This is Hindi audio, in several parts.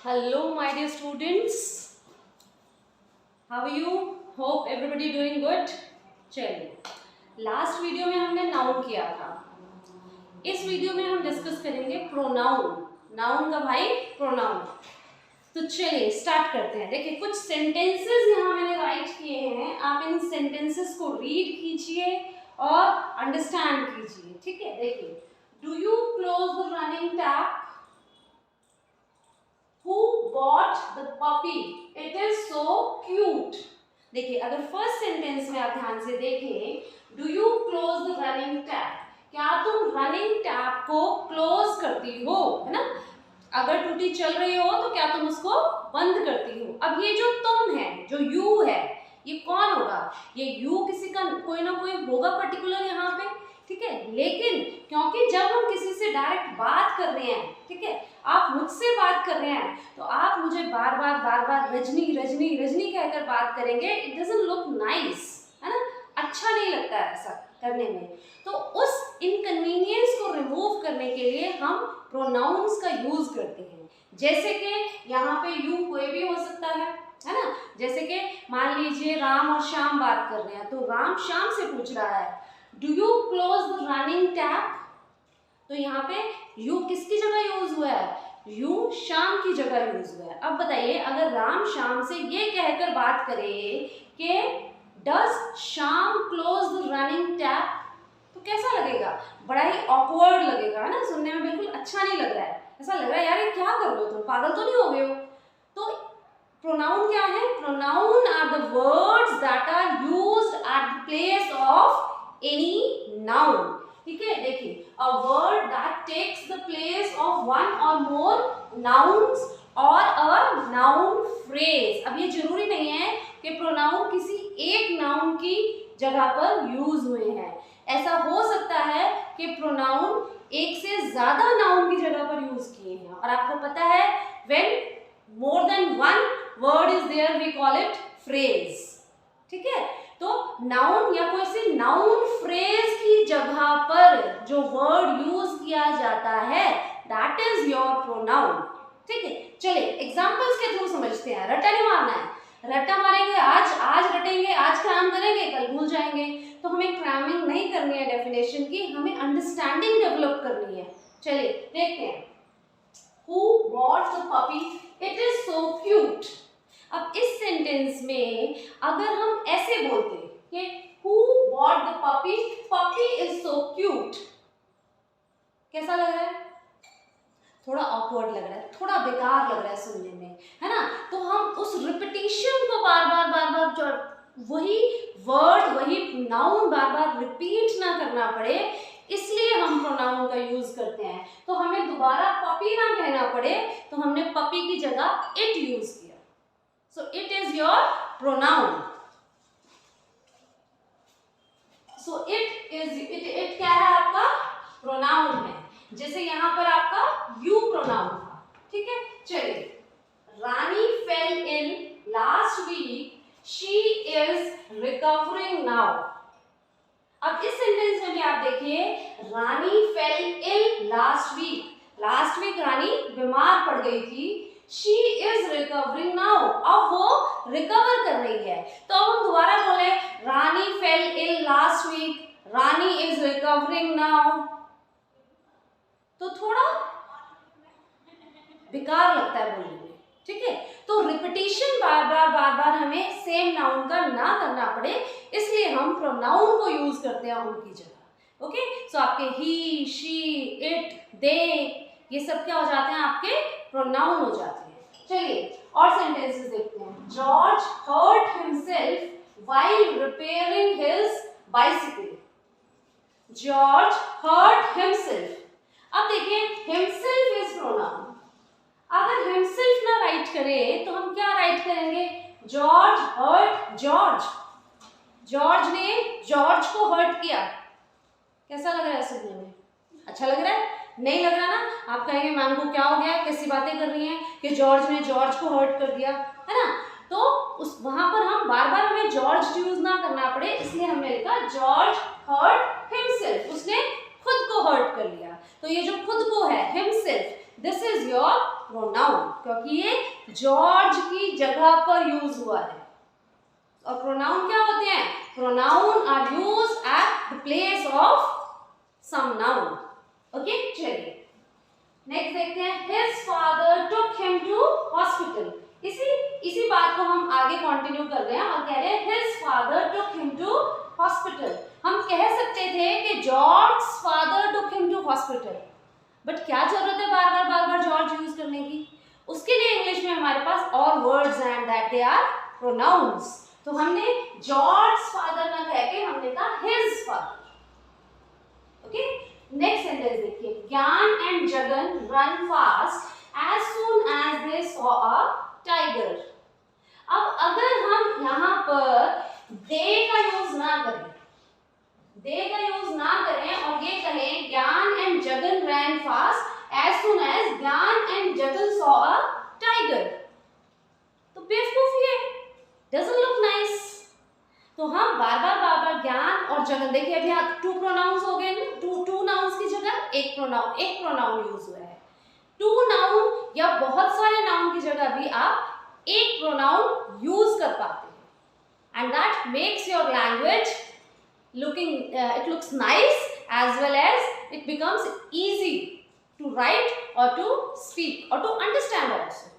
Hello, my dear students. How are you? Hope everybody doing good. चलिए, लास्ट वीडियो में हमने नाउन किया था. इस वीडियो में हम डिस्कस करेंगे प्रोनाउन. नाउन का भाई प्रोनाउन. तो चलिए स्टार्ट करते हैं. देखिए कुछ सेंटेंसेस यहाँ मैंने राइट किए हैं. आप इन सेंटेंसेस को रीड कीजिए और अंडरस्टैंड कीजिए. ठीक है. देखिए, do you close the running tap? Who bought the puppy? It is so cute. देखिए, अगर फर्स्ट सेंटेंस में आप ध्यान से देखें, do you close the running tap? क्या तुम रनिंग टैप को क्लोज करती हो, है ना? अगर टूटी चल रही हो तो क्या तुम उसको बंद करती हो? अब ये जो तुम है, जो यू है, ये कौन होगा? ये यू किसी का कोई ना कोई होगा पर्टिकुलर यहाँ पे. ठीक है. लेकिन क्योंकि जब हम किसी से डायरेक्ट बात कर रहे हैं, ठीक है, आप मुझसे बात कर रहे हैं, तो आप मुझे बार बार रजनी रजनी रजनी कहकर बात करेंगे. इट डजंट लुक नाइस, है ना? अच्छा नहीं लगता है ऐसा करने में. तो उस इनकन्वीनियंस को रिमूव करने के लिए हम प्रोनाउंस का यूज करते हैं. जैसे कि यहाँ पे यू कोई भी हो सकता है ना? जैसे कि मान लीजिए राम और श्याम बात कर रहे हैं, तो राम श्याम से पूछ रहा है, do you close the running tap? तो यहाँ पे यू किसकी जगह यूज हुआ है? यू शाम की जगह यूज हुआ है. अब बताइए, अगर राम शाम से ये कहकर बात करे कि डज शाम क्लोज द रनिंग टैप, तो कैसा लगेगा? बड़ा ही ऑकवर्ड लगेगा, है ना? सुनने में बिल्कुल अच्छा नहीं लग रहा है. ऐसा लग रहा है यार ये क्या कर रहे हो तुम, पागल तो नहीं हो गए हो? तो प्रोनाउन क्या है? Pronoun are the words that are used at the place of any noun. ठीक है. देखिए, a word that takes the place of one or more nouns or a noun phrase. अब ये जरूरी नहीं है कि प्रोनाउन किसी एक नाउन की जगह पर यूज हुए हैं. ऐसा हो सकता है कि प्रोनाउन एक से ज्यादा नाउन की जगह पर यूज किए हैं. और आपको पता है, when more than one word is there we call it phrase. ठीक है. तो नाउन या कोई सी नाउन फ्रेज की जगह पर जो वर्ड यूज किया जाता है, दैट इज योर प्रोनाउन. ठीक है. चलिए एग्जांपल्स के थ्रू समझते हैं. रटा नहीं मारना है. रटा मारेंगे आज रटेंगे, आज क्रैम करेंगे, कल भूल जाएंगे. तो हमें क्रैमिंग नहीं करनी है डेफिनेशन की, हमें अंडरस्टैंडिंग डेवलप करनी है. चलिए देखते हैं. Who bought the puppy? It is so cute. अब इस सेंटेंस में अगर हम ऐसे बोलते कि Who bought the puppy? Puppy is so cute. कैसा लग रहा है? थोड़ा ऑकवर्ड लग रहा है, थोड़ा बेकार लग रहा है सुनने में, है ना? तो हम उस रिपीटिशन को बार बार वही वर्ड, वही नाउन बार रिपीट ना करना पड़े, इसलिए हम प्रोनाउन का यूज करते हैं. तो हमें दोबारा पपी ना कहना पड़े, तो हमने पपी की जगह इट यूज किया. So it is your pronoun. So it क्या है? आपका pronoun है. जैसे यहाँ पर आपका you pronoun था. ठीक है. चलिए, रानी fell ill last week. She is recovering now. अब इस सेंटेंस में भी आप देखिए, Rani fell ill last week. Last week Rani बीमार पड़ गई थी. She is recovering now. अब वो रिकवर कर रही है. तो अब हम दोबारा बोले, रानी fell ill last week. Rani is recovering now. तो थोड़ा बेकार लगता है बोलने में. ठीक है. तो रिपीटिशन बार बार हमें सेम नाउन का ना करना पड़े, इसलिए हम प्रोनाउन को यूज करते हैं उनकी जगह. ओके. सो आपके ही, शी, इट, दे, ये सब क्या हो जाते हैं? आपके प्रोनाउन हो जाते हैं. चलिए और सेंटेंसेस देखते हैं. George hurt himself while repairing his bicycle. George hurt himself. अब देखिए, हिमसेल्फ इज प्रोनाउन. अगर हिमसेल्फ ना राइट करें तो हम क्या राइट करेंगे? George hurt George. जॉर्ज ने जॉर्ज को हर्ट किया. कैसा लग रहा है सुनने में? अच्छा लग रहा है? नहीं लग रहा ना? आप कहेंगे मैम को क्या हो गया, कैसी बातें कर रही हैं कि जॉर्ज ने जॉर्ज को हर्ट कर दिया, है ना? तो उस वहां पर हम बार हमें जॉर्ज यूज ना करना पड़े, इसलिए हमने लिखा जॉर्ज हर्ट हिमसेल्फ. उसने खुद को हर्ट कर लिया. तो ये जो खुद को है himself, this is your pronoun, क्योंकि ये जॉर्ज की जगह पर यूज हुआ है। और प्रोनाउन क्या होते हैं? Pronoun are used at the place of some noun. Okay, चलिए नेक्स्ट देखते हैं। His father took him to hospital. इसी बात को हम आगे कंटिन्यू कर रहे हैं और कह रहे हैं his father took him to hospital. हम कह सकते थे कि George father took him to hospital, but क्या जरूरत है बार बार जॉर्ज यूज करने की? उसके लिए इंग्लिश में हमारे पास और वर्ड्स हैं and that they are pronouns. तो हमने जॉर्ज फादर ना कह के हमने कहा his father. Okay, next sentence देखिए। Gyan and Jagan run fast as soon as they saw a tiger. अब अगर हम यहाँ पर दे का यूज ना करें, और ये कहें Gyan and Jagan ran fast as soon as Gyan and Jagan saw a tiger, तो बेवकूफी है, डजंट लुक नाइस। तो हम बार बार ज्ञान और जगन, देखिए अभी यहाँ टू प्रोनाउंस हो गए ना, टू नाउन्स की जगह एक प्रोनाउन यूज हुआ है। टू नाउन या बहुत सारे नाउन की जगह भी आप एक प्रोनाउन यूज कर पाते हैं, and that makes your language it looks nice as well as it becomes easy to write or to speak or to understand also.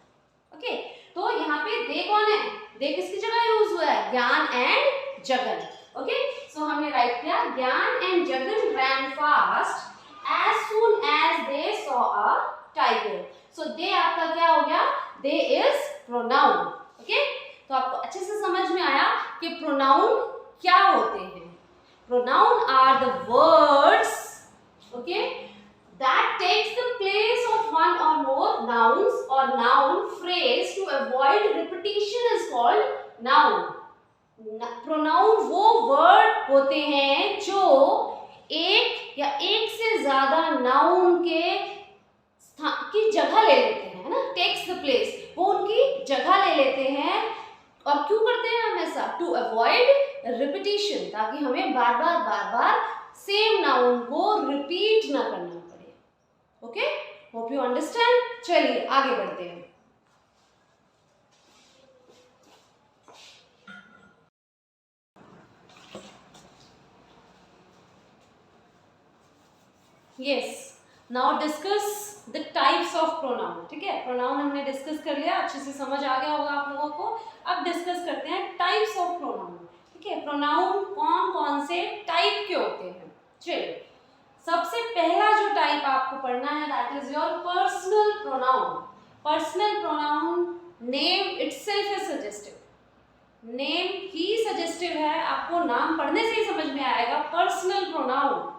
Okay, तो यहाँ पे दे कौन है? दे किसकी जगह यूज हुआ है? ज्ञान एंड जगन। ओके, सो हमने राइट किया ज्ञान and Jagan ran fast as soon as they saw a tiger. So दे आपका क्या हो गया? दे is pronoun. ओके, तो आपको अच्छे से समझ में आया कि प्रोनाउन क्या होते हैं। Pronoun are the words, okay, that takes the place of one or more nouns or noun phrase to avoid repetition is called noun. Pronoun वो word होते हैं जो एक या एक से ज्यादा noun की जगह ले लेते हैं, है ना, takes the place, वो उनकी जगह ले लेते हैं। और क्यों करते हैं हमेशा? टू अवॉइड रिपीटिशन, ताकि हमें बार बार सेम नाउन को रिपीट ना करना पड़े। Okay, hope you understand. चलिए आगे बढ़ते हैं। Yes, now discuss the types of pronoun. ठीक है, प्रोनाउन हमने डिस्कस कर लिया, अच्छे से समझ आ गया होगा आप लोगों को। अब डिस्कस करते हैं टाइप्स ऑफ प्रोनाउन। ठीक है, प्रोनाउन कौन कौन से टाइप के होते हैं। चलिए, सबसे पहला जो टाइप आपको पढ़ना है that is your personal pronoun. Personal pronoun name itself is suggestive, name he suggestive है, आपको नाम पढ़ने से ही समझ में आएगा। पर्सनल प्रोनाउन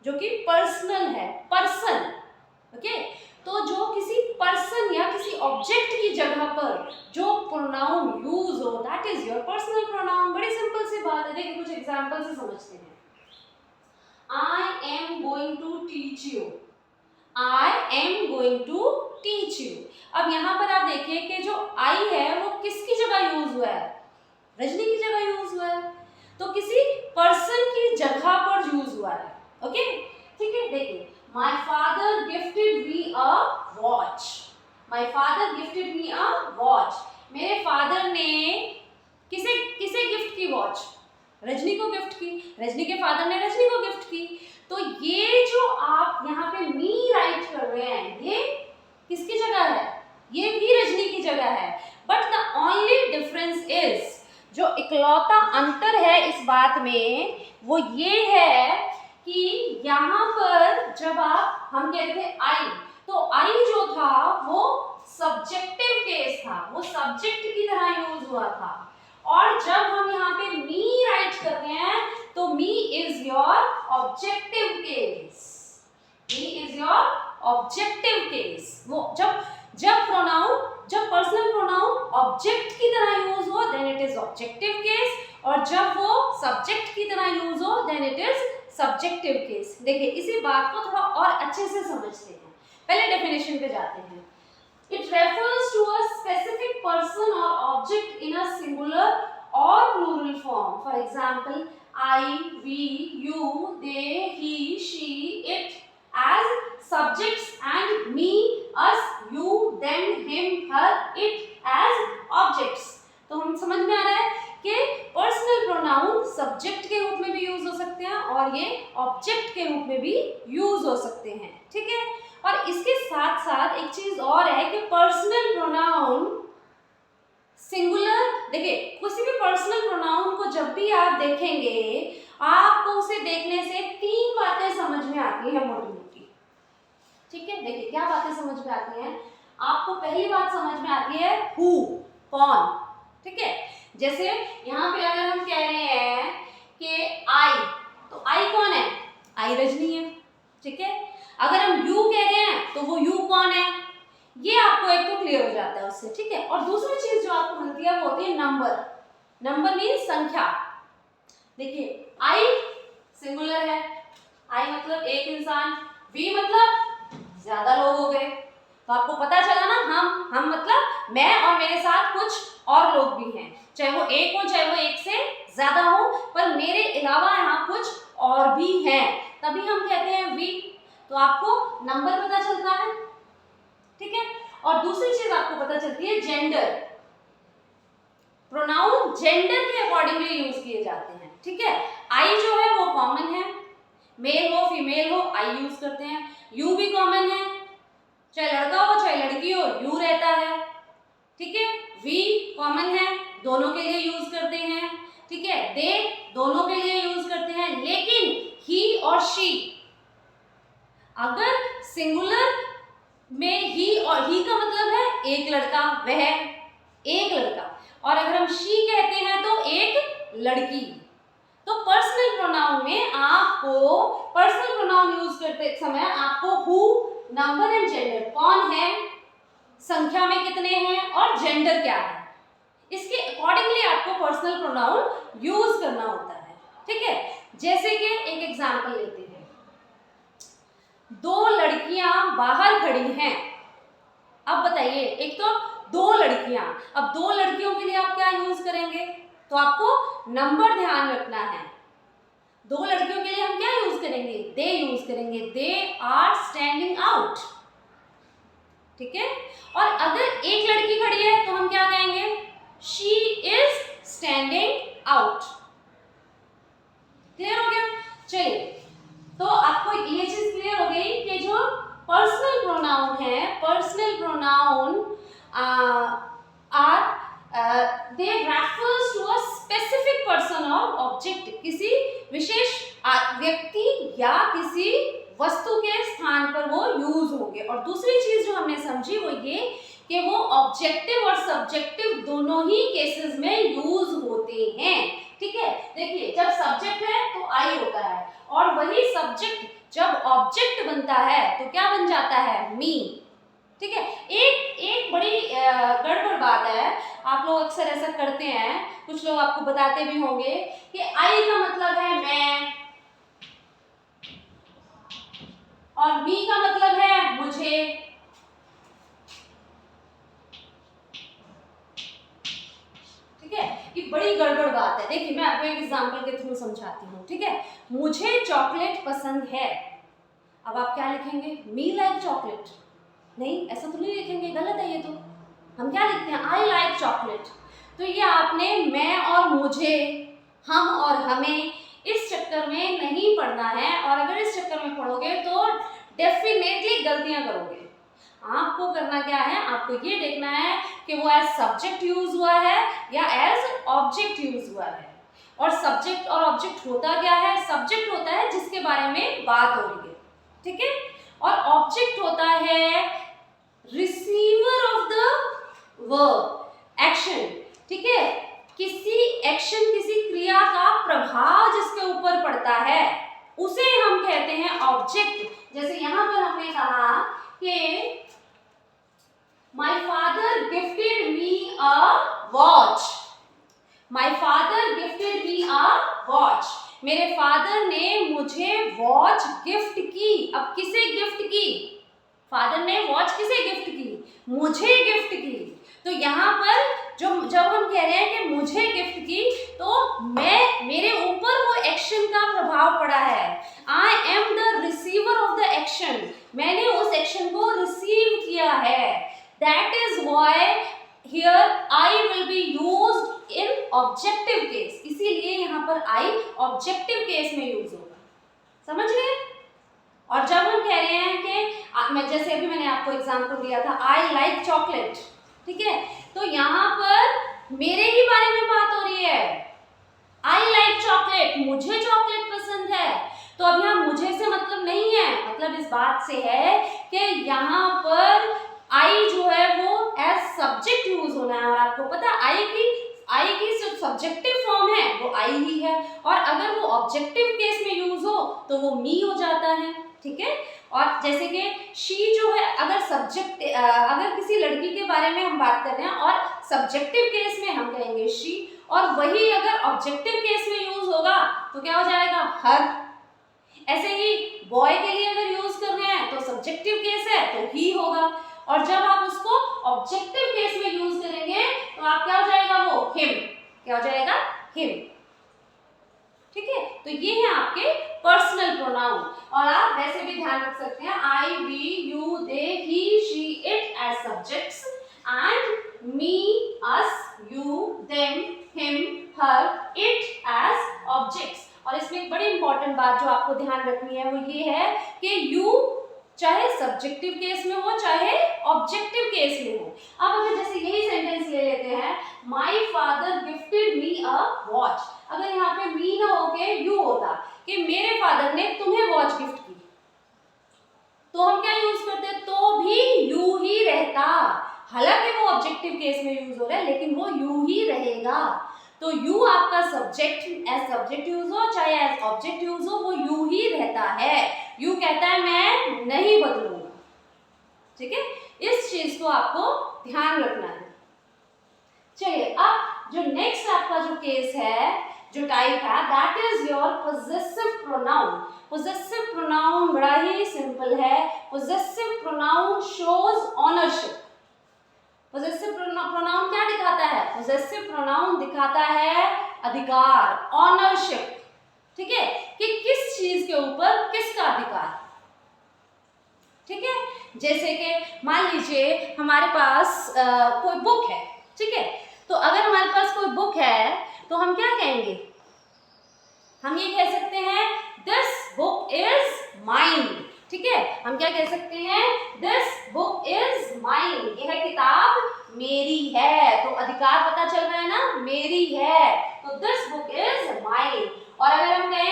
जो कि पर्सनल है, पर्सन। ओके, तो जो किसी पर्सन या किसी ऑब्जेक्ट की जगह पर जो प्रोनाउन यूज हो that is your personal pronoun. बड़ी सिंपल सी बात है, देखिए कुछ एग्जांपल से समझते हैं। I am going to teach you, I am going to teach you। अब यहाँ पर आप देखिए कि जो I है वो किसकी जगह यूज हुआ है? रजनी की जगह यूज हुआ है, तो किसी पर्सन की जगह पर यूज हुआ है। ओके, ठीक है, देखिए My father gifted me a watch. My father gifted me a watch. मेरे फादर ने किसे गिफ्ट की वॉच? रजनी को गिफ्ट की। रजनी के फादर ने रजनी को गिफ्ट की। तो ये जो आप यहाँ पे मी राइट कर रहे हैं, ये किसकी जगह है? ये भी रजनी की जगह है। But the only difference is, जो इकलौता अंतर है इस बात में वो ये है कि यहाँ पर जब हम कहते थे आई, तो आई जो था वो सब्जेक्टिव केस था, वो सब्जेक्ट की तरह यूज हुआ था। और जब हम यहाँ पे मी राइट कर रहे हैं तो me is your objective case, me is your objective case. वो जब पर्सनल प्रोनाउन ऑब्जेक्ट की तरह यूज हो then it is objective case, और जब वो सब्जेक्ट की तरह यूज हो then it is subjective case. देखिए इसी बात को थोड़ा और अच्छे से समझते हैं। पहले डेफिनेशन पे जाते हैं। It refers to a specific person or object in a singular or plural form. For example, I, we, you, they, he, she, it as subjects and me a subject के रूप में भी यूज हो सकते हैं और ये ऑब्जेक्ट के रूप में भी यूज हो सकते हैं, ठीक है। और इसके साथ साथ एक चीज और है कि पर्सनल प्रोनाउन सिंगुलर, देखिए किसी भी पर्सनल प्रोनाउन को जब भी आप देखेंगे आपको उसे देखने से तीन बातें समझ में आती है मोटी मोटी, ठीक है। देखिए क्या बातें समझ में आती हैं, आपको पहली बात समझ में आती है हु, कौन, ठीक है। जैसे यहाँ पे अगर हम कह रहे हैं कि आई, तो आई कौन है, आई रजनी है, ठीक है। अगर हम यू कह रहे हैं तो वो यू कौन है, ये आपको एक तो क्लियर हो जाता है उससे, ठीक है। और दूसरी चीज जो आपको मिलती है वो होती है नंबर। नंबर मीन्स संख्या। देखिए आई सिंगुलर है, आई मतलब एक इंसान, वी मतलब ज्यादा लोग हो गए, तो आपको पता चला ना, हम मतलब मैं और मेरे साथ कुछ और लोग भी हैं, चाहे वो एक हो चाहे वो एक से ज्यादा हो, पर मेरे अलावा यहाँ कुछ और भी हैं, तभी हम कहते हैं वी। तो आपको नंबर पता चलता है, ठीक है। और दूसरी चीज आपको पता चलती है जेंडर। प्रोनाउन जेंडर के अकॉर्डिंगली यूज किए जाते हैं, ठीक है। आई जो है वो कॉमन है, मेल हो फीमेल हो आई यूज करते हैं, यू भी कॉमन है, चाहे लड़का हो चाहे लड़की हो यू रहता है, ठीक है। वी कॉमन है, दोनों के लिए यूज करते हैं, ठीक है। दे दोनों के लिए यूज करते हैं, लेकिन ही और शी, अगर सिंगुलर में ही और ही का मतलब है एक लड़का, वह एक लड़का, और अगर हम शी कहते हैं तो एक लड़की। तो पर्सनल प्रोनाउन में आपको पर्सनल प्रोनाउन यूज करते समय आपको हु, नंबर एंड जेंडर, कौन है, संख्या में कितने हैं और जेंडर क्या है, इसके अकॉर्डिंगली आपको पर्सनल प्रोनाउन यूज करना होता है, ठीक है। जैसे कि एक एग्जांपल लेते हैं, दो लड़कियां बाहर खड़ी हैं। अब बताइए, एक तो दो लड़कियां, अब दो लड़कियों के लिए आप क्या यूज करेंगे, तो आपको नंबर ध्यान रखना है। दो लड़कियों के लिए हम क्या यूज करेंगे, दे यूज करेंगे, दे आर स्टैंडिंग आउट, ठीक है। और अगर एक लड़की खड़ी है तो हम क्या कहेंगे, she is standing out. Clear हो गया। चलिए, तो आपको ये चीज क्लियर हो गई कि जो पर्सनल प्रोनाउन है, personal pronoun are they refers to a specific person और ऑब्जेक्ट, किसी विशेष व्यक्ति या किसी वस्तु के स्थान पर वो यूज होंगे। और दूसरी चीज जो हमने समझी वो ये कि वो ऑब्जेक्टिव और सब्जेक्टिव दोनों ही केसेस में यूज होते हैं, ठीक है। देखिए जब सब्जेक्ट है तो आई होता है, और वही सब्जेक्ट जब ऑब्जेक्ट बनता है तो क्या बन जाता है, मी, ठीक है। एक बड़ी गड़बड़ बात है, आप लोग अक्सर ऐसा करते हैं, कुछ लोग आपको बताते भी होंगे कि आई का मतलब है मैं और मी का मतलब है मुझे, ठीक है। ये बड़ी गड़बड़ बात है। देखिए मैं आपको एक एग्जांपल के थ्रू समझाती हूँ, ठीक है। मुझे चॉकलेट पसंद है, अब आप क्या लिखेंगे, मी लाइक चॉकलेट, नहीं ऐसा तो नहीं लिखेंगे, गलत है ये तो। हम क्या लिखते हैं, आई लाइक चॉकलेट। तो ये आपने मैं और मुझे, हम और हमें इस चक्कर में नहीं पढ़ना है, और अगर इस चक्कर में पढ़ोगे तो डेफिनेटली गलतियां करोगे। आपको करना क्या है, आपको ये देखना है कि वो एज सब्जेक्ट यूज हुआ है या एज ऑब्जेक्ट यूज हुआ है। और सब्जेक्ट और ऑब्जेक्ट होता क्या है, सब्जेक्ट होता है जिसके बारे में बात हो रही है, ठीक है। और ऑब्जेक्ट होता है receiver of the verb, action, ठीक है। किसी एक्शन, किसी क्रिया का प्रभाव जिसके ऊपर पड़ता है उसे हम कहते हैं ऑब्जेक्ट। जैसे यहां पर हमने कहा कि my father gifted me a watch, my father gifted me a watch, मेरे फादर ने मुझे वॉच गिफ्ट की। अब किसे गिफ्ट की, फादर ने वॉच किसे गिफ्ट की, मुझे गिफ्ट की। तो यहाँ पर जब हम कह रहे हैं कि मुझे गिफ्ट की, तो मेरे ऊपर वो एक्शन का प्रभाव पड़ा है। I am the receiver of the action, मैंने उस एक्शन को रिसीव किया है। That is why here I will be used in objective case, इसीलिए यहाँ पर आई ऑब्जेक्टिव केस में यूज होगा, समझ गए। और जब हम कह रहे हैं कि मैं जैसे अभी मैंने आपको एग्जांपल दिया था आई लाइक चॉकलेट, ठीक है, तो यहाँ पर मेरे ही बारे में बात हो रही है, आई लाइक चॉकलेट, मुझे चॉकलेट पसंद है। तो अब यहाँ मुझे से मतलब नहीं है, मतलब इस बात से है कि यहाँ पर आई जो है वो एज सब्जेक्ट यूज होना है, और आपको पता है आई की जो सब्जेक्टिव फॉर्म है वो आई ही है, और अगर वो ऑब्जेक्टिव केस में यूज हो तो वो मी हो जाता है, ठीक है। और जैसे कि शी जो है, अगर सब्जेक्ट अगर किसी लड़की के बारे में हम बात कर रहे हैं और सब्जेक्टिव केस में हम कहेंगे शी, और वही अगर ऑब्जेक्टिव केस में यूज होगा तो क्या हो जाएगा, हर। ऐसे ही बॉय के लिए अगर यूज कर रहे हैं तो सब्जेक्टिव केस है तो ही होगा, और जब आप उसको ऑब्जेक्टिव केस में यूज करेंगे तो आप क्या हो जाएगा, वो हिम, क्या हो जाएगा, हिम, ठीक है। तो ये है आपके पर्सनल प्रोनाउन, और आप वैसे भी ध्यान रख सकते हैं I, we, you, they, he, she, it as subjects, and me, us, you, them, him, her, it as objects. और इसमें एक बड़ी इंपॉर्टेंट बात जो आपको ध्यान रखनी है वो ये है कि यू चाहे सब्जेक्टिव केस में हो चाहे ऑब्जेक्टिव केस में हो। अब अगर जैसे यही सेंटेंस ले लेते हैं, my father gifted me a watch, अगर यहाँ पे मी ना होके यू होता कि मेरे फादर ने तुम्हें वॉच गिफ्ट की, तो हम क्या यूज करते, तो भी यू ही रहता, हालांकि वो ऑब्जेक्टिव केस में यूज हो रहा है लेकिन वो यू ही रहेगा। तो यू आपका सब्जेक्ट एज सब्जेक्ट यूज हो चाहे एज ऑब्जेक्ट यूज हो, वो यू ही रहता है। यू कहता है मैं नहीं बदलूंगा, ठीक है, इस चीज को आपको ध्यान रखना है। चलिए अब जो नेक्स्ट आपका जो केस है, जो टाइप है, that is your possessive pronoun. Possessive pronoun बड़ा ही सिंपल है, possessive pronoun shows ownership. Possessive pronoun क्या दिखाता है, पोजेसिव प्रोनाउन दिखाता है अधिकार, ऑनरशिप, ठीक है, कि किस चीज के ऊपर किसका अधिकार, ठीक है। जैसे कि मान लीजिए हमारे पास कोई बुक है, ठीक है, तो अगर हमारे पास कोई बुक है तो हम क्या कहेंगे, हम ये कह सकते हैं दिस बुक इज माइन, ठीक है, हम क्या कह सकते हैं, दिस बुक इज माइन, यह किताब मेरी है, तो अधिकार पता चल रहा है ना, मेरी है, तो दिस बुक इज माइन। और अगर हम कहें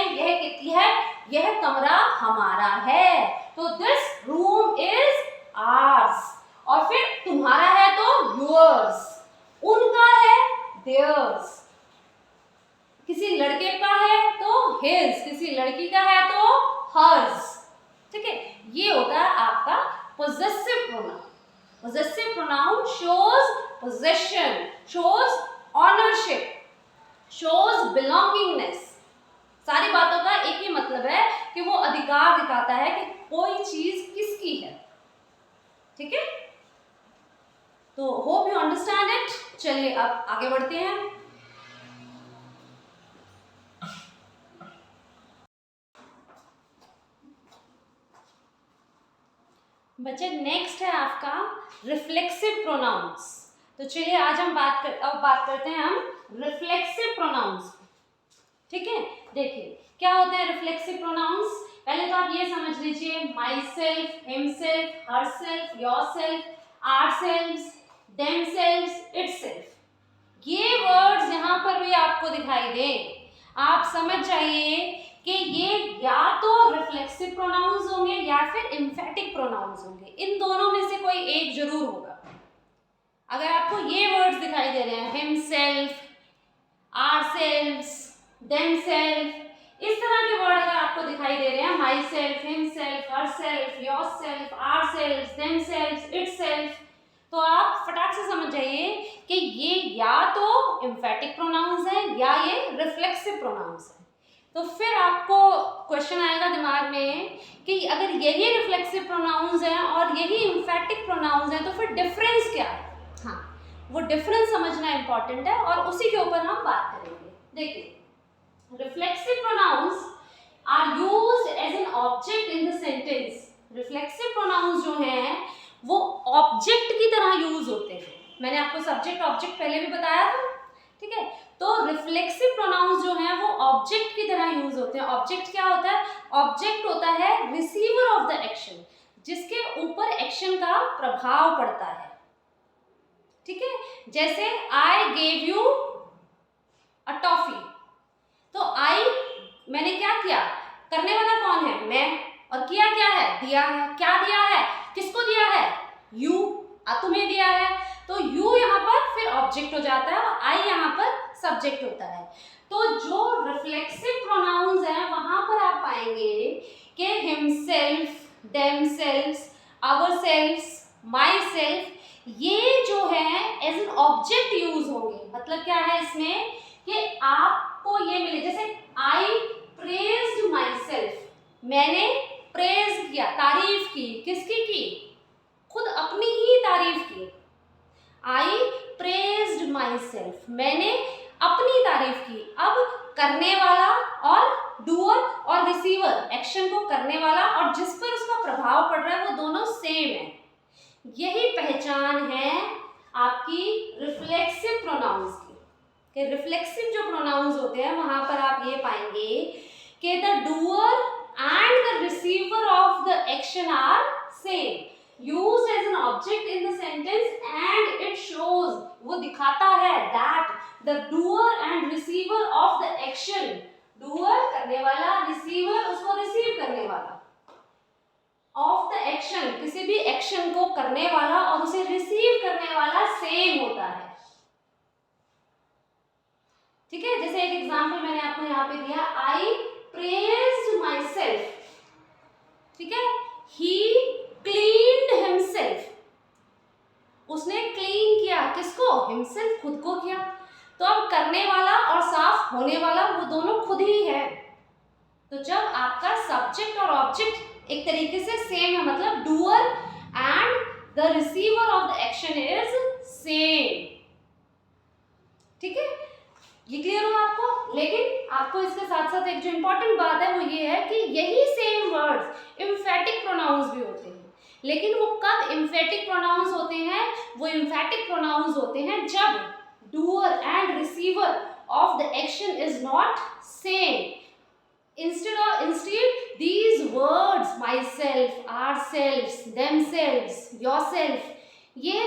यह कमरा हमारा है, तो दिस रूम इज आर्स, और फिर तुम्हारा है तो yours, उनका है theirs, किसी लड़के का है तो his, किसी लड़की का है तो hers, ठीक है। ये होता है आपका possessive pronoun। possessive pronoun shows possession, shows ownership, shows belongingness। सारी बातों का एक ही मतलब है कि वो अधिकार दिखाता है कि कोई चीज किसकी है, ठीक है। तो होप यू अंडरस्टैंड इट। चलिए अब आगे बढ़ते हैं। बच्चे नेक्स्ट है आपका रिफ्लेक्सिव प्रोनाउंस। तो चलिए आज हम बात करते हैं हम रिफ्लेक्सिव प्रोनाउंस, ठीक है। देखिए क्या होते हैं रिफ्लेक्सिव प्रोनाउंस, पहले तो आप ये समझ लीजिए, my self, himself, herself, yourself, ourselves, themselves, itself, ये वर्ड्स यहाँ पर भी आपको दिखाई दें, आप समझ जाइए कि ये या तो रिफ्लेक्सिव प्रोनाउंस होंगे या फिर एम्फेटिक प्रोनाउंस होंगे, इन दोनों में से कोई एक जरूर होगा। अगर आपको ये वर्ड्स दिखाई दे रहे हैं, हिमसेल्फ, आवरसेल्व्स, देमसेल्फ, इस तरह के वर्ड अगर आपको दिखाई दे रहे हैं, my self, himself, herself, yourself, ourselves, themselves, itself, तो आप फटाक से समझ जाइए कि ये या तो एम्फेटिक प्रोनाउंस है या ये रिफ्लेक्सिव प्रोनाउंस है। तो फिर आपको क्वेश्चन आएगा दिमाग में कि अगर यही रिफ्लेक्सिव प्रोनाउंस हैं और यही एम्फेटिक प्रोनाउंस हैं तो फिर डिफरेंस क्या है। हाँ, वो डिफरेंस समझना इंपॉर्टेंट है और उसी के ऊपर हम बात करेंगे। देखिए, reflexive pronouns are used as an object in the sentence. Reflexive pronouns जो हैं वो ऑब्जेक्ट की तरह यूज होते हैं। मैंने आपको सब्जेक्ट ऑब्जेक्ट पहले भी बताया था, ठीक है। तो रिफ्लेक्सिव प्रोनाउंस जो हैं वो ऑब्जेक्ट की तरह यूज होते हैं। ऑब्जेक्ट क्या होता है? ऑब्जेक्ट होता है रिसीवर ऑफ द एक्शन, जिसके ऊपर एक्शन का प्रभाव पड़ता है, ठीक है। जैसे I gave you a toffee, तो आई मैंने क्या किया, करने वाला कौन है? मैं, और किया क्या है? दिया है। क्या दिया है? किसको दिया है? यू, तुम्हें दिया है। तो यू यहाँ पर फिर ऑब्जेक्ट हो जाता है और आई यहाँ पर सब्जेक्ट होता है। तो जो रिफ्लेक्सिव प्रोनाउंस हैं वहां पर आप पाएंगे कि हिमसेल्फ, देमसेल्व्स, आवरसेल्व्स, माईसेल्फ, ये जो है एज एन ऑब्जेक्ट यूज होंगे। मतलब क्या है इसमें कि आपको ये मिले, जैसे आई प्रेज्ड माई सेल्फ, मैंने प्रेज किया, तारीफ की, किसकी की? खुद अपनी ही तारीफ की। आई प्रेज्ड माई सेल्फ, मैंने अपनी तारीफ की। अब करने वाला और डूअर और रिसीवर, एक्शन को करने वाला और जिस पर उसका प्रभाव पड़ रहा है, वो दोनों सेम है। यही पहचान है आपकी रिफ्लेक्सिव प्रोनाउंस की। कि रिफ्लेक्सिव जो प्रोनाउंस होते हैं वहां पर आप ये पाएंगे कि the doer and the receiver of the action are same, used as an object in the sentence and it shows, वो दिखाता है that the doer and receiver of the action, doer करने वाला, receiver उसको receive करने वाला, of the action किसी भी एक्शन को करने वाला और उसे रिसीव करने वाला सेम होता है, ठीक है। जैसे एक एग्जांपल मैंने आपको यहाँ पे दिया, आई प्रेज्ड माई सेल्फ, ठीक है। ही क्लीन्ड हिमसेल्फ, उसने क्लीन किया, किसको? हिमसेल्फ, खुद को किया। तो अब करने वाला और साफ होने वाला वो दोनों खुद ही है। तो जब आपका सब्जेक्ट और ऑब्जेक्ट एक तरीके से सेम है, मतलब doer and the receiver of the action is same, ठीक है। ये क्लियर हुआ आपको? लेकिन आपको इसके साथ साथ एक जो इंपॉर्टेंट बात है वो ये है कि यही सेम वर्ड्स एम्फेटिक प्रोनाउंस भी होते हैं। लेकिन वो कब एम्फेटिक प्रोनाउंस होते हैं? वो एम्फेटिक प्रोनाउंस होते हैं जब doer and receiver of the action is not same. Instead these words myself, ourselves, themselves, yourself, ये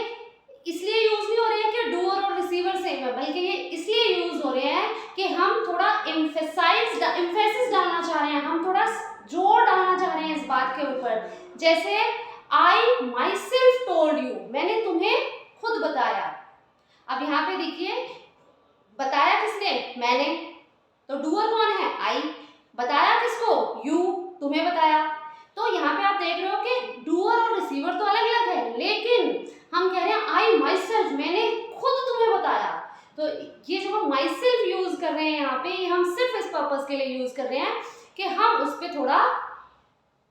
इसलिए यूज नहीं हो रहे हैं कि डूअर और रिसीवर सेम है, बल्कि ये इसलिए यूज हो रहे हैं कि हम थोड़ा एम्फेसिस डालना चाह रहे हैं, हम थोड़ा जोर डालना चाह रहे हैं इस बात के ऊपर। जैसे आई माई सेल्फ टोल्ड यू, मैंने तुम्हें खुद बताया। अब यहाँ पे देखिए, बताया किसने? मैंने। तो डूअर कौन है? आई। बताया किसको? यू, तुम्हें बताया। तो यहाँ पे आप देख रहे हो कि डूअर और रिसीवर तो अलग अलग है, लेकिन हम कह रहे हैं आई माई सेल्फ, मैंने खुद तुम्हें बताया। तो ये जो हम माई सेल्फ यूज कर रहे हैं यहाँ पे, ये हम सिर्फ इस पर्पस के लिए यूज कर रहे हैं कि हम उस पर थोड़ा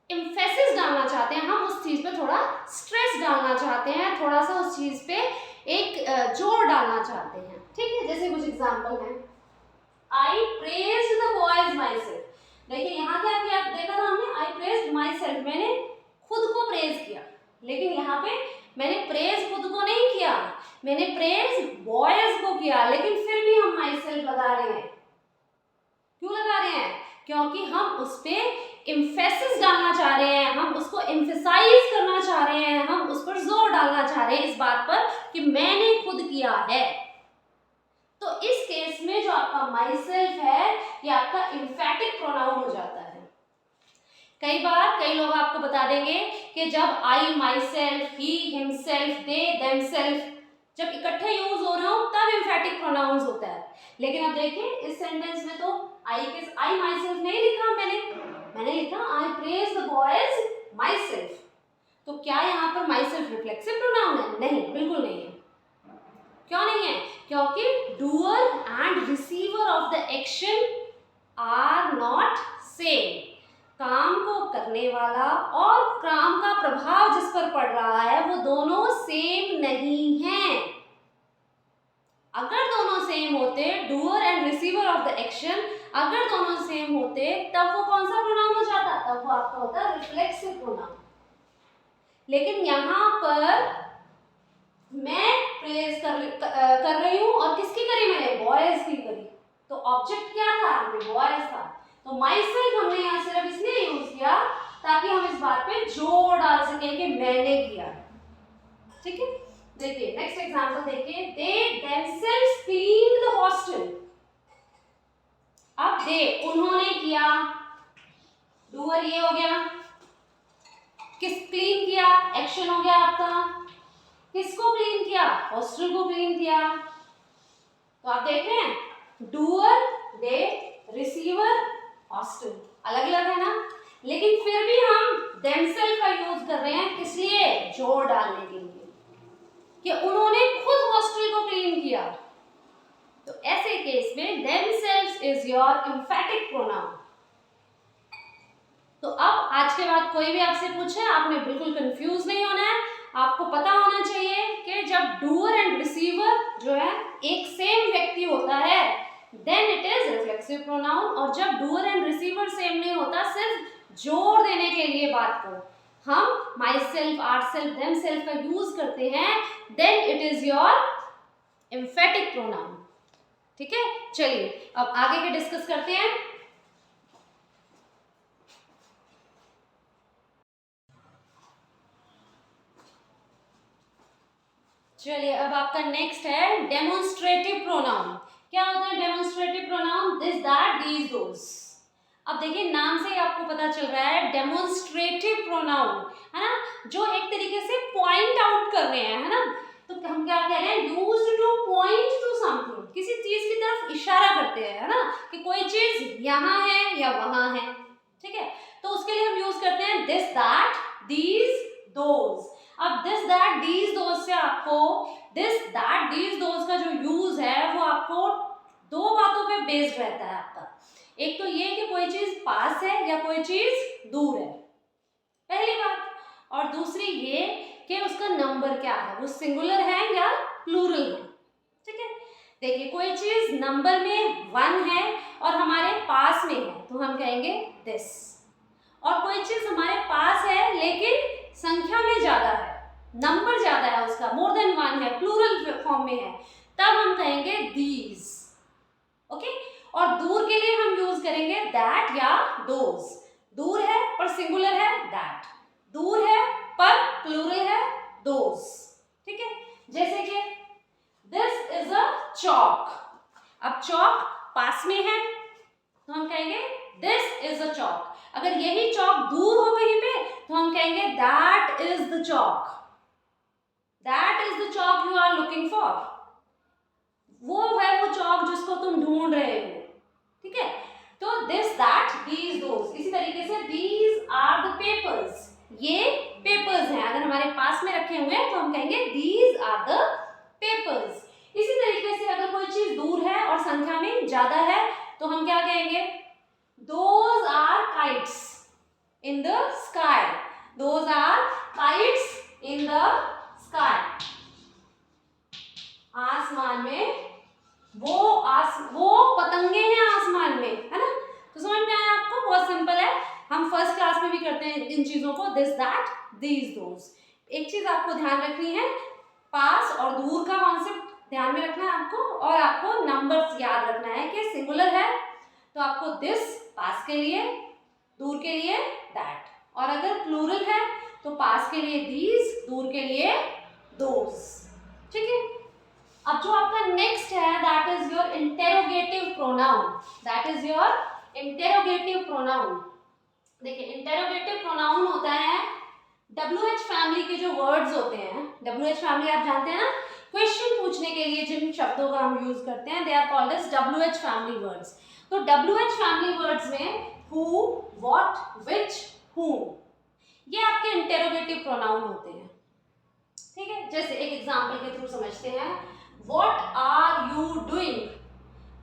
एम्फेसिस डालना चाहते हैं, हम उस चीज पे थोड़ा स्ट्रेस डालना चाहते हैं, थोड़ा सा उस चीज पे एक जोर डालना चाहते हैं, ठीक है। जैसे कुछ एग्जांपल हैं, I praised the boys myself. देखिए यहाँ क्या किया, देखा था हमने, आई प्रेज्ड माई सेल्फ, मैंने खुद को प्रेज किया। लेकिन यहाँ पे मैंने प्रेज खुद को नहीं किया, मैंने प्रेज बॉयज को किया। लेकिन फिर भी हम माई सेल्फ लगा रहे हैं। क्यों लगा रहे हैं? क्योंकि हम उस पे एम्फेसिस डालना चाह रहे हैं, हम उसको एम्फेसाइज करना चाह रहे हैं, हम उस पर जोर डालना चाह रहे हैं इस बात पर कि मैंने खुद किया है। तो इस केस में जो आपका माई सेल्फ है, ये आपका एम्फेटिक प्रोनाउन हो जाता है। कई बार कई लोग आपको बता देंगे कि जब I myself, he, himself, they, themselves जब इकट्ठे यूज हो रहे हो तब एम्फेटिक प्रोनाउंस होता है। लेकिन अब देखिए इस सेंटेंस में तो आई माई सेल्फ नहीं लिखा, मैंने लिखा आई praise the boys my self. तो क्या यहाँ पर माई सेल्फ रिफ्लेक्सिव प्रोनाउन है? नहीं, बिल्कुल नहीं है। क्यों नहीं है? क्योंकि doer and receiver of the action are not same. काम को करने वाला और काम का प्रभाव जिस पर पड़ रहा है वो दोनों सेम नहीं हैं। अगर दोनों सेम होते, doer and receiver of the action अगर दोनों सेम होते, तब वो कौन सा प्रोनाउन हो जाता? तब वो आपका होता रिफ्लेक्सिव प्रोनाउन। लेकिन यहाँ पर मैं प्रेज कर रही हूँ, और किसकी करी मैंने, बॉयज की करी, तो ऑब्जेक्ट क्या था, बॉयज था। तो माई सेल्फ हमने यहाँ सिर्फ इसलिए यूज किया ताकि हम इस बात पे जोर डाल सकें कि मैंने किया। ठीक है, देखिए नेक्स्ट एग्जांपल देखिए, they themselves cleaned the hostel. अब दे, उन्होंने किया, डूअर ये हो गया, किस क्लीन किया, एक्शन हो गया आपका, किसको क्लीन किया, हॉस्टल को क्लीन किया। तो आप देख रहे हैं, डूअर, दे, रिसीवर, हॉस्टल, अलग अलग है ना, लेकिन फिर भी हम देमसेल्फ का यूज कर रहे हैं, किस लिए, जोर डालने के लिए कि उन्होंने खुद हॉस्टल को क्लीन किया। तो ऐसे केस में themselves is your emphatic pronoun. तो अब आज के बाद कोई भी आपसे पूछे, आपने बिल्कुल कंफ्यूज नहीं होना है, आपको पता होना चाहिए कि जब डूअर एंड रिसीवर जो है एक सेम व्यक्ति होता है then it is reflexive pronoun, और जब डूअर एंड रिसीवर सेम नहीं होता, सिर्फ जोर देने के लिए बात को हम myself, ourself, themself का यूज करते हैं, then it is your emphatic pronoun. ठीक है, चलिए अब आगे के डिस्कस करते हैं। चलिए अब आपका नेक्स्ट है डेमोन्स्ट्रेटिव प्रोनाउन। क्या होता है demonstrative pronoun, this, that, these, those. अब देखिए नाम से ही आपको पता चल रहा है डेमोन्स्ट्रेटिव प्रोनाउन, है ना, जो एक तरीके से पॉइंट आउट कर रहे हैं, है ना। तो हम क्या कह रहे हैं, used two point two something, किसी चीज की तरफ इशारा करते हैं, है ना, कि कोई चीज यहाँ है या वहां है। ठीक है, तो उसके लिए हम यूज करते हैं दिस, दैट, दीज, दोज। अब दिस, दैट, दीज, दोज से आपको दिस, दैट, दीज, दोज का जो यूज है वो आपको दो बातों पे बेस्ड रहता है आपका। एक तो ये कि कोई चीज पास है या कोई चीज दूर है, पहली बात, और दूसरी ये कि उसका नंबर क्या है, वो सिंगुलर है या प्लूरल है। ठीक है, देखिए कोई चीज नंबर में 1 है और हमारे पास में है तो हम कहेंगे दिस, और कोई चीज हमारे पास है लेकिन संख्या में ज्यादा है, नंबर ज्यादा है उसका, मोर देन 1 है, प्लूरल फॉर्म में है, तब हम कहेंगे दीज। ओके, और दूर के लिए हम यूज करेंगे दैट या दोज। दूर है पर सिंगुलर है दैट, दूर है पर प्लूरल है दोज। ठीक है, जैसे कि दिस इज अ चौक। अब चौक पास में है तो हम कहेंगे दिस इज अ चौक। अगर यही चौक दूर हो कहीं पे तो हम कहेंगे that is the chowk, that is the chowk you are looking for. वो है वो चौक जिसको तुम ढूंढ रहे हो। ठीक है, तो दिस, दैट, दीज, दोज। इसी तरीके से दीज आर द पेपर्स, ये पेपर्स हैं, अगर हमारे पास में रखे हुए हैं तो हम कहेंगे दीज आर द पेपर्स। इसी तरीके से अगर कोई चीज दूर है और संख्या में ज्यादा है तो हम क्या कहेंगे, those are kites in the sky, those are kites in the sky. आसमान में वो पतंगे हैं आसमान में, है ना। तो समझ में आया आपको, बहुत सिंपल है, हम फर्स्ट क्लास में भी करते हैं इन चीजों को, दिस, दैट, दीज, दोज। एक चीज आपको ध्यान रखनी है, पास और दूर का कॉन्सेप्ट ध्यान में रखना है आपको, और आपको नंबर्स याद रखना है कि सिंगुलर है तो आपको दिस पास के लिए, दूर के लिए दैट, और अगर प्लूरल है तो पास के लिए दीज, दूर के लिए दोज। ठीक है, अब जो आपका नेक्स्ट है that is your interrogative pronoun, that is your interrogative pronoun. देखिए इंटेरोगेटिव प्रोनाउन होता है WH फैमिली के जो वर्ड्स होते हैं, WH फैमिली आप जानते हैं ना, क्वेश्चन पूछने के लिए जिन शब्दों का हम यूज करते हैं they are called as WH family words. तो WH फैमिली वर्ड्स में who, what, which, whom, ये आपके इंटेरोगेटिव प्रोनाउन होते हैं। ठीक है, जैसे एक एग्जांपल के थ्रू समझते हैं, What are you doing?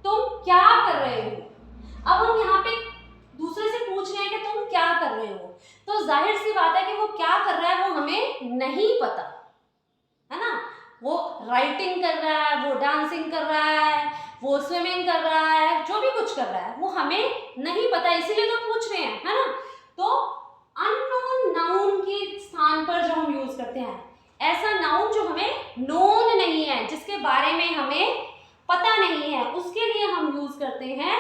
तुम क्या कर रहे हो। अब हम यहाँ पे दूसरे से पूछ रहे हैं कि तुम क्या कर रहे हो, तो जाहिर सी बात है कि वो क्या कर रहा है वो हमें नहीं पता, है ना। वो राइटिंग कर रहा है, वो डांसिंग कर रहा है, वो स्विमिंग कर रहा है, जो भी कुछ कर रहा है वो हमें नहीं पता, इसीलिए तो पूछ रहे हैं, है ना। तो अननोन नाउन के स्थान पर जो हम यूज करते हैं ऐसा नाउन जो हमें नोन नहीं है, जिसके बारे में हमें पता नहीं है, उसके लिए हम यूज करते हैं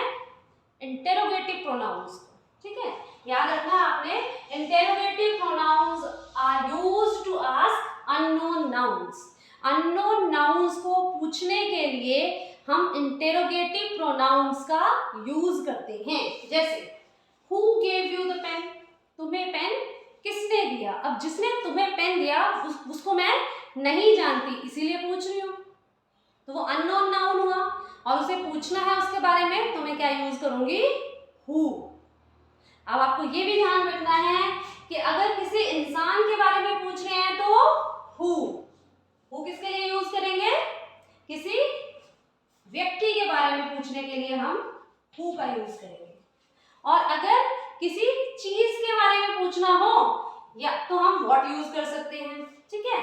इंटेरोगेटिव प्रोनाउंस। ठीक है, याद रखना आपने, interrogative pronouns are used to ask unknown nouns. Unknown nouns को पूछने के लिए हम इंटेरोगेटिव प्रोनाउंस का यूज करते हैं। जैसे who gave you the pen, तुम्हें पेन किसने दिया। अब जिसने तुम्हें पेन दिया उसको मैं नहीं जानती, इसीलिए पूछ रही हूँ, तो वो अननोन नाउन हुआ और उसे पूछना है उसके बारे में, तो मैं क्या यूज करूंगी, हु। अब आपको ये भी ध्यान रखना है कि अगर किसी इंसान के बारे में पूछ रहे हैं तो हु किसके लिए यूज करेंगे, किसी व्यक्ति के बारे में पूछने के लिए हम हु का यूज करेंगे। और अगर किसी चीज के बारे में पूछना हो या तो हम व्हाट यूज कर सकते हैं। ठीक है,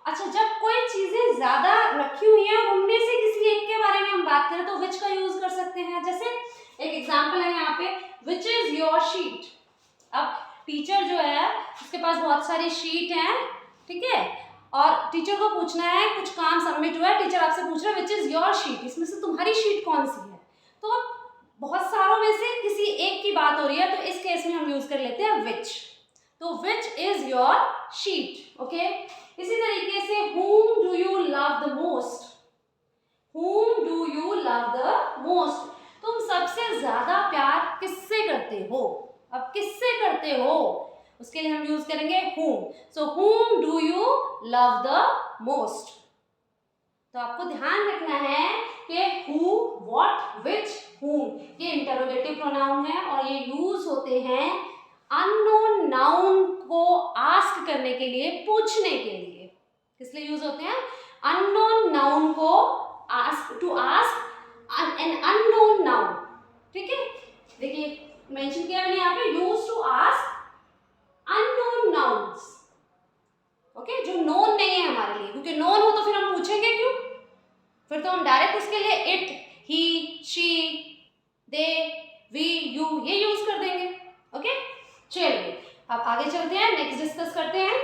अच्छा, जब कोई चीजें ज्यादा रखी हुई हैं और उनमें से किसी एक के बारे में हम बात करें तो विच का यूज कर सकते हैं। जैसे एक एग्जांपल है यहाँ पे, विच इज योर शीट। अब टीचर जो है उसके पास बहुत सारी शीट हैं, ठीक है, और टीचर को पूछना है, कुछ काम सबमिट हुआ है, टीचर आपसे पूछ रहा है विच इज योर शीट, इसमें से तुम्हारी शीट कौन सी है। तो बहुत सारों में से किसी एक की बात हो रही है, तो इस केस में हम यूज कर लेते हैं विच। तो which is your sheet. Okay, इसी तरीके से whom do you love the most, whom do you love the most, तुम सबसे ज्यादा प्यार किससे करते हो। अब किससे करते हो उसके लिए हम यूज करेंगे whom। so whom do you love the most। तो आपको ध्यान रखना है कि who, what, which, whom ये इंटरोगेटिव प्रोनाउन है और ये यूज होते हैं अननोन नाउन को आस्क करने के लिए, पूछने के लिए। किस लिए यूज होते हैं, अननोन नाउन को ask, to ask an unknown noun. ठीक है, देखिए मेंशन किया मैंने यहाँ पे, use to ask unknown nouns. Okay, जो नोन नहीं है हमारे लिए, क्योंकि नोन हो तो फिर हम पूछेंगे क्यों, फिर तो हम डायरेक्ट उसके लिए it, he, she, they, we, you ये यूज कर देंगे। ओके, चलिए अब आगे चलते हैं, नेक्स्ट डिस्कस करते हैं।